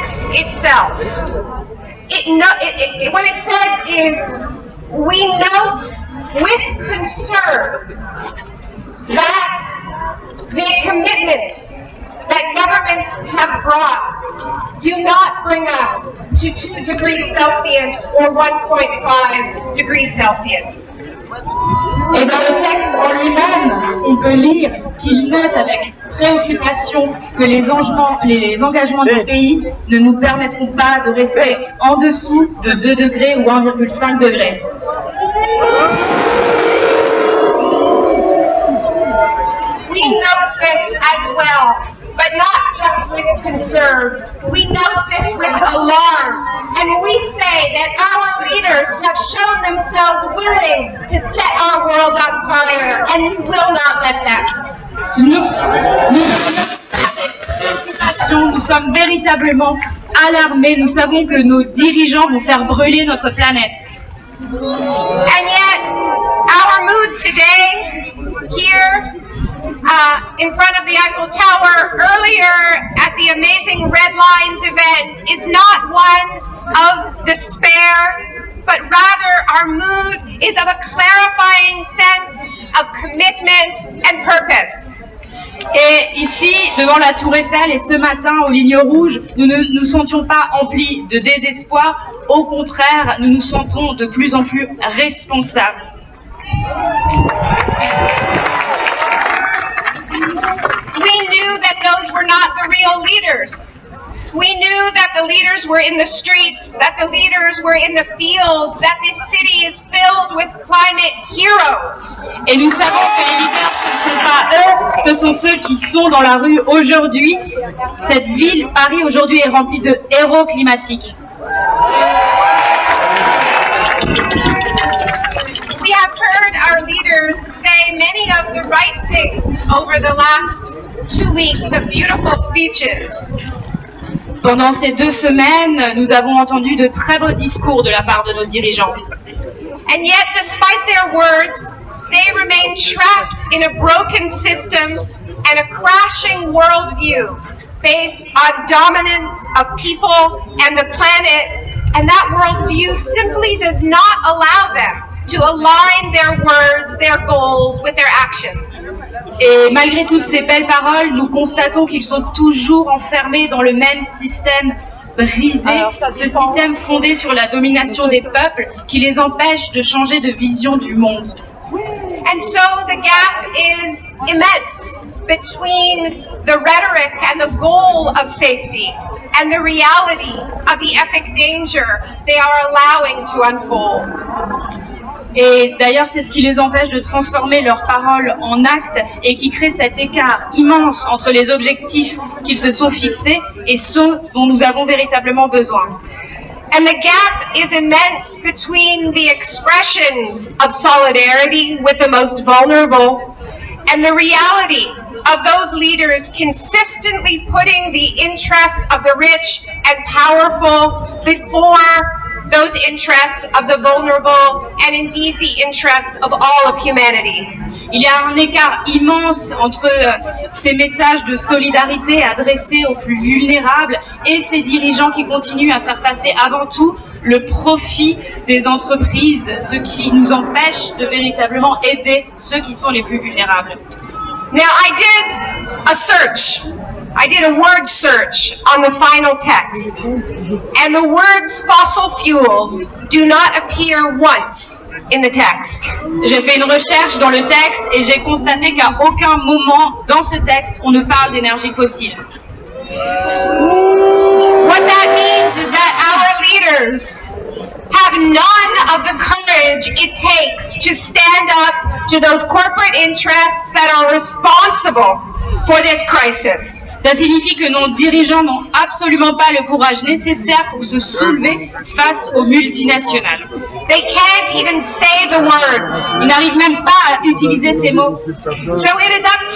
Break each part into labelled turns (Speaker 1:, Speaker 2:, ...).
Speaker 1: text itself, what it says is, we note with concern that the commitments that governments have brought do not bring us to 2 degrees Celsius or 1.5 degrees Celsius.
Speaker 2: Et dans le texte en lui-même, on peut lire qu'il note avec préoccupation que les engagements du pays ne nous permettront pas de rester en dessous de 2 degrés ou 1,5 degrés.
Speaker 1: We note this as well, but not just with concern. We note this with alarm, and we say that our leaders have shown themselves willing to set our world on fire, and we will not let them.
Speaker 2: Nous sommes véritablement alarmés. Nous savons que nos dirigeants vont faire brûler notre planète.
Speaker 1: And yet, our mood today, here in front of the Eiffel Tower, earlier at the Amazing Red Lines event, is not one of despair, but rather our mood is of a clarifying sense of commitment and purpose.
Speaker 2: Et ici, devant la Tour Eiffel, et ce matin aux lignes rouges, nous ne nous sentions pas emplis de désespoir. Au contraire, nous nous sentons de plus en plus responsables.
Speaker 1: We knew that those were not the real leaders. We knew that the leaders were in the streets, that the leaders were in the fields, that this city is filled with climate heroes.
Speaker 2: Et nous savons que les leaders, ce ne sont pas eux, ce sont ceux qui sont dans la rue aujourd'hui. Cette ville, Paris, aujourd'hui est remplie de héros climatiques.
Speaker 1: We have heard our leaders say many of the right things over the last 2 weeks of beautiful speeches.
Speaker 2: Pendant ces 2 semaines, nous avons entendu de très beaux discours de la part de nos dirigeants.
Speaker 1: And yet, despite their words, they remain trapped in a broken system and a crashing worldview based on dominance of people and the planet, and that worldview simply does not allow them to align their words, their goals with their actions.
Speaker 2: Et malgré toutes ces belles paroles, nous constatons qu'ils sont toujours enfermés dans le même système brisé, ce système fondé sur la domination des peuples qui les empêche de changer de vision du monde.
Speaker 1: And so the gap is immense between the rhetoric and the goal of safety and the reality of the epic danger they are allowing to unfold.
Speaker 2: Et d'ailleurs, c'est ce qui les empêche de transformer leurs paroles en actes et qui crée cet écart immense entre les objectifs qu'ils se sont fixés et ceux dont nous avons véritablement besoin.
Speaker 1: And the gap is immense between the expressions of solidarity with the most vulnerable and the reality of those leaders consistently putting the interests of the rich and powerful before those interests of the vulnerable and indeed the interests of all of humanity.
Speaker 2: Il y a un écart immense entre ces messages de solidarité adressés aux plus vulnérables et ces dirigeants qui continuent à faire passer avant tout le profit des entreprises, ce qui nous empêche de véritablement aider ceux qui sont les plus vulnérables.
Speaker 1: Now, I did a search. I did a word search on the final text, and the words fossil fuels do not appear once in the text.
Speaker 2: J'ai fait une recherche dans le texte et j'ai constaté qu'à aucun moment dans ce texte on ne parle d'énergie fossile.
Speaker 1: What that means is that our leaders have none of the courage it takes to stand up to those corporate interests that are responsible for this crisis.
Speaker 2: Ça signifie que nos dirigeants n'ont absolument pas le courage nécessaire pour se soulever face aux multinationales.
Speaker 1: They can't even say the words.
Speaker 2: Ils n'arrivent même pas à utiliser ces mots.
Speaker 1: So it is up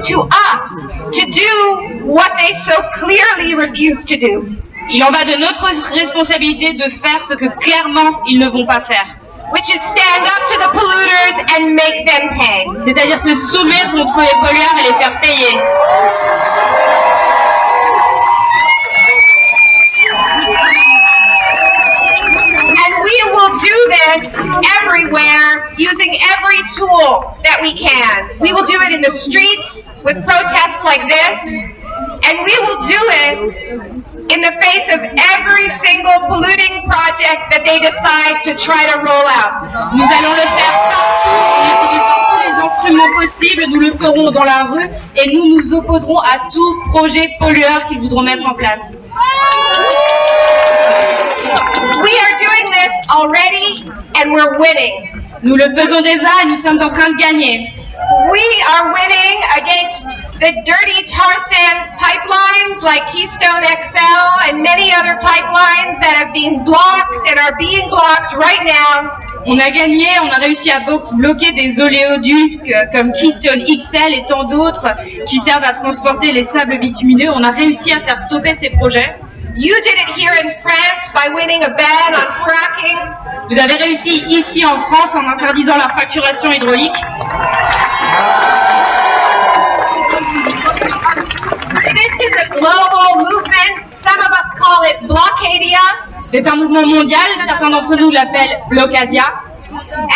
Speaker 1: to us to do what they so clearly refuse to do.
Speaker 2: Il en va de notre responsabilité de faire ce que clairement ils ne vont pas faire.
Speaker 1: Which is stand up to the polluters and make them pay.
Speaker 2: C'est-à-dire se soumettre contre les pollueurs et les faire payer.
Speaker 1: every tool that we can. We will do it in the streets with protests like this, and we will do it in the face of every single polluting project that they decide to try to roll out.
Speaker 2: Nous allons le faire partout en utilisant tous les instruments possibles. Nous le ferons dans la rue et nous nous opposerons à tout projet pollueur qu'ils voudront mettre en place.
Speaker 1: We are doing this already and we're winning.
Speaker 2: Nous le faisons déjà et nous sommes en train de gagner.
Speaker 1: We are winning against the dirty tar sands pipelines like Keystone XL and many other pipelines that have been blocked and are being blocked right now.
Speaker 2: On a gagné, on a réussi à bloquer des oléoducs comme Keystone XL et tant d'autres qui servent à transporter les sables bitumineux. On a réussi à faire stopper ces projets.
Speaker 1: You did it here in France by winning a ban on fracking.
Speaker 2: Vous avez réussi ici en France en interdisant la fracturation hydraulique.
Speaker 1: This is a global movement. Some of us call it Blockadia.
Speaker 2: C'est un mouvement mondial, certains d'entre nous l'appellent Blockadia.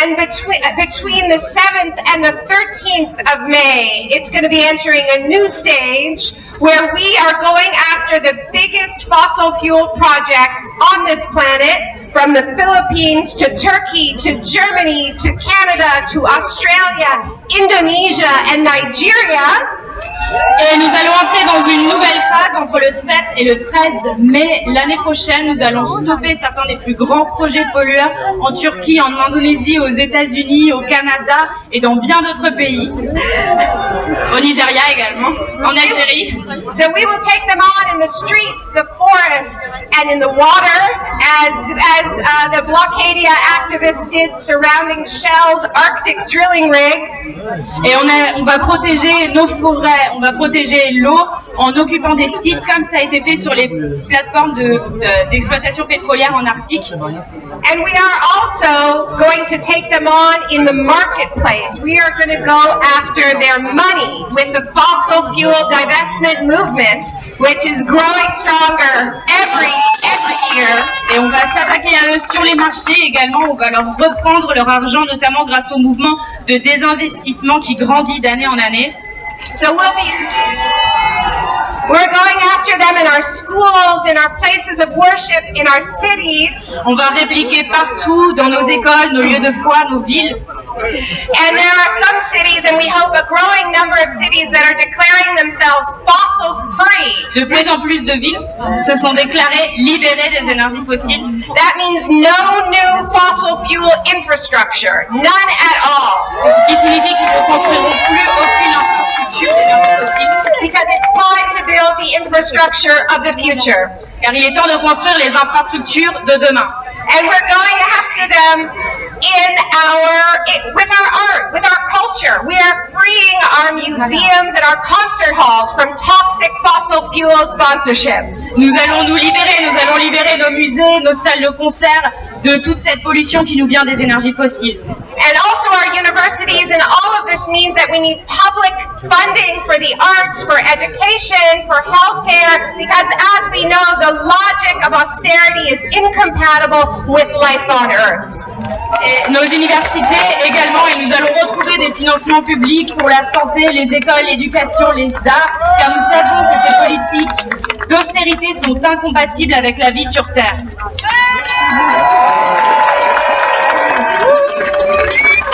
Speaker 1: And between the 7th and the 13th of May, it's going to be entering a new stage where we are going after the biggest fossil fuel projects on this planet, from the Philippines to Turkey to Germany to Canada to Australia, Indonesia and Nigeria.
Speaker 2: Et nous allons entrer dans une nouvelle phase entre le 7 et le 13 mai l'année prochaine. Nous allons stopper certains des plus grands projets pollueurs en Turquie, en Indonésie, aux États-Unis, au Canada et dans bien d'autres pays. Au Nigeria également, en Algérie.
Speaker 1: So we will take them on in the streets, the forests, and in the water, as the Blockadia activists did surrounding Shell's Arctic drilling rig.
Speaker 2: Et on va protéger nos forêts, on va protéger l'eau en occupant des sites comme ça a été fait sur les plateformes d'exploitation pétrolière en Arctique.
Speaker 1: And we are also going to take them on in the marketplace. We are going to go after their money with the fossil fuel divestment movement, which is growing stronger every year.
Speaker 2: Et on va s'attaquer à eux sur les marchés également, on va leur reprendre leur argent, notamment grâce au mouvement de désinvestissement qui grandit d'année en année.
Speaker 1: So we're going after them in our schools, in our places of worship, in our cities.
Speaker 2: On va répliquer partout, dans nos écoles, nos lieux de foi, nos villes.
Speaker 1: And there are some cities, and we hope a growing number of cities, that are declaring themselves fossil-free.
Speaker 2: De plus en plus de villes se sont déclarées libérées des énergies fossiles.
Speaker 1: That means no new fossil fuel infrastructure, none at all.
Speaker 2: Ce qui signifie qu'ils ne construiront plus aucune infrastructure d'énergie fossile.
Speaker 1: Because it's time to build the infrastructure of the future.
Speaker 2: Car il est temps de construire les infrastructures de demain.
Speaker 1: And we're going after them with our art, with our culture. We are freeing our museums and our concert halls from toxic fossil fuel sponsorship.
Speaker 2: Nous allons libérer nos musées, nos salles de concert de toute cette pollution qui nous vient des énergies fossiles.
Speaker 1: And also our universities, and all of this means that we need public funding for the arts, for education, for healthcare, because as we know, the logic of austerity is incompatible with life on Earth.
Speaker 2: Et nos universités également, et nous allons retrouver des financements publics pour la santé, les écoles, l'éducation, les arts, car nous savons que ces politiques d'austérité sont incompatibles avec la vie sur Terre.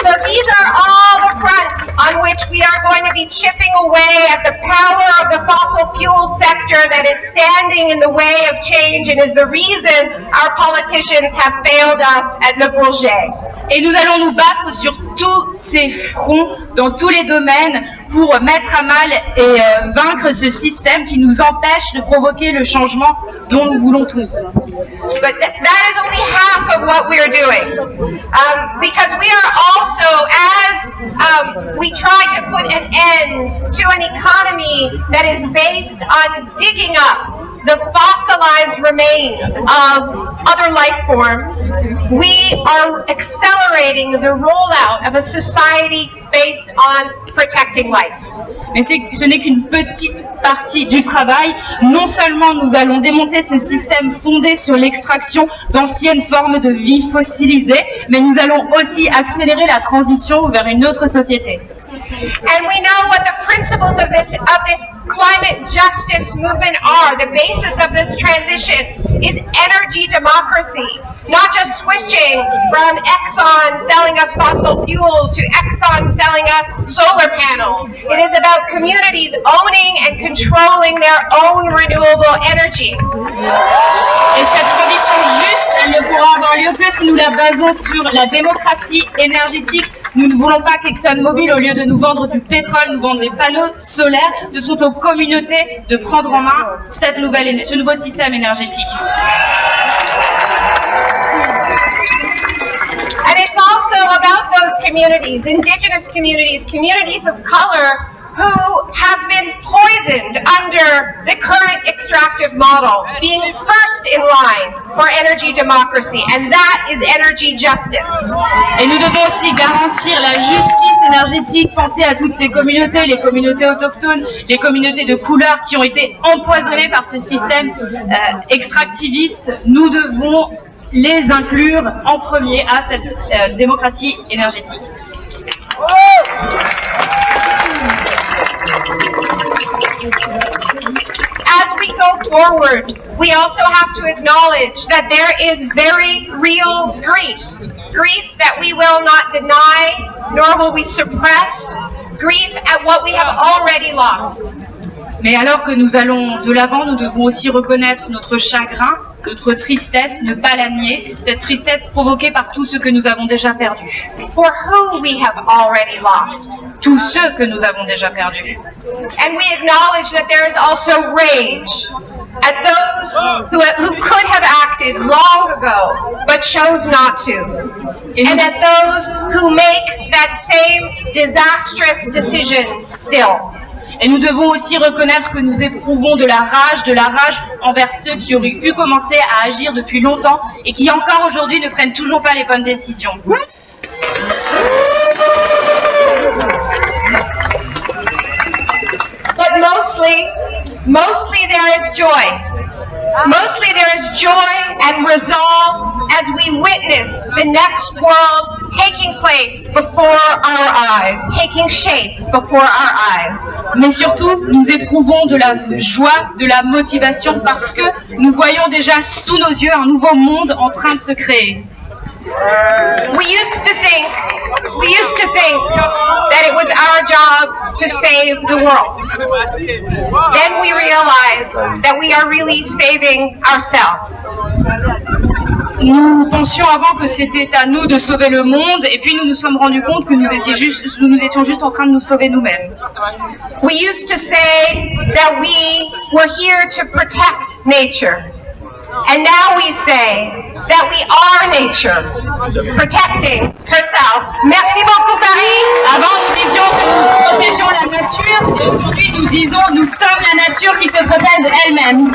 Speaker 1: So these are all the fronts on which we are going to be chipping away at the power of the fossil fuel sector that is standing in the way of change and is the reason our politicians have failed us at Le Bourget.
Speaker 2: Et nous allons nous battre sur tous ces fronts, dans tous les domaines, pour mettre à mal et vaincre ce système qui nous empêche de provoquer le changement dont nous voulons tous.
Speaker 1: But that is only half of what we are doing, because we are also, as we try to put an end to an economy that is based on digging up the fossilized remains of other life forms, we are accelerating the rollout of a society based on protecting life.
Speaker 2: Mais ce n'est qu'une petite partie du travail. Non seulement nous allons démonter ce système fondé sur l'extraction d'anciennes formes de vie fossilisées, mais nous allons aussi accélérer la transition vers une autre société.
Speaker 1: And we know what the principles of this climate justice movement are. The basis of this transition is energy democracy, not just switching from Exxon selling us fossil fuels to Exxon selling us solar panels. It is about communities owning and controlling their own renewable energy.
Speaker 2: Et cette transition juste, elle ne pourra avoir lieu que si nous la basons sur la démocratie énergétique. Nous ne voulons pas qu'ExxonMobil, au lieu de nous vendre du pétrole, nous vende des panneaux solaires. Ce sont aux communautés de prendre en main ce nouveau système énergétique.
Speaker 1: And it's also about those communities, indigenous communities, communities of color, who have been poisoned under the current extractive model, being first in line for energy democracy, and that is energy justice.
Speaker 2: Et nous devons aussi garantir la justice énergétique, penser à toutes ces communautés, les communautés autochtones, les communautés de couleur qui ont été empoisonnées par ce système extractiviste. Nous devons les inclure en premier à cette démocratie énergétique.
Speaker 1: As we go forward, we also have to acknowledge that there is very real grief. Grief that we will not deny, nor will we suppress. Grief at what we have already lost.
Speaker 2: Mais alors que nous allons de l'avant, nous devons aussi reconnaître notre chagrin, notre tristesse, ne pas la nier, cette tristesse provoquée par tout ce que nous avons déjà perdu.
Speaker 1: For who we have already lost.
Speaker 2: Tous ceux que nous avons déjà perdus.
Speaker 1: And we acknowledge that there is also rage at those who could have acted long ago but chose not to. And at those who make that same disastrous decision still.
Speaker 2: Et nous devons aussi reconnaître que nous éprouvons de la rage envers ceux qui auraient pu commencer à agir depuis longtemps et qui encore aujourd'hui ne prennent toujours pas les bonnes décisions.
Speaker 1: But mostly there is joy. Mostly there is joy and resolve as we witness the next world taking place before our eyes, taking shape before our eyes.
Speaker 2: Mais surtout, nous éprouvons de la joie, de la motivation parce que nous voyons déjà sous nos yeux un nouveau monde en train de se créer.
Speaker 1: We used to think that it was our job to save the world. Then we realized that we are really saving ourselves.
Speaker 2: Nous pensions avant que c'était à nous de sauver le monde, et puis nous nous sommes rendus compte que nous étions juste en train de nous sauver nous-mêmes.
Speaker 1: We used to say that we were here to protect nature. And now we say that we are nature, protecting herself. Merci beaucoup, Paris.
Speaker 2: Avant, nous disions que nous protégeons la nature, et aujourd'hui nous disons nous sommes la nature qui se protège elle-même.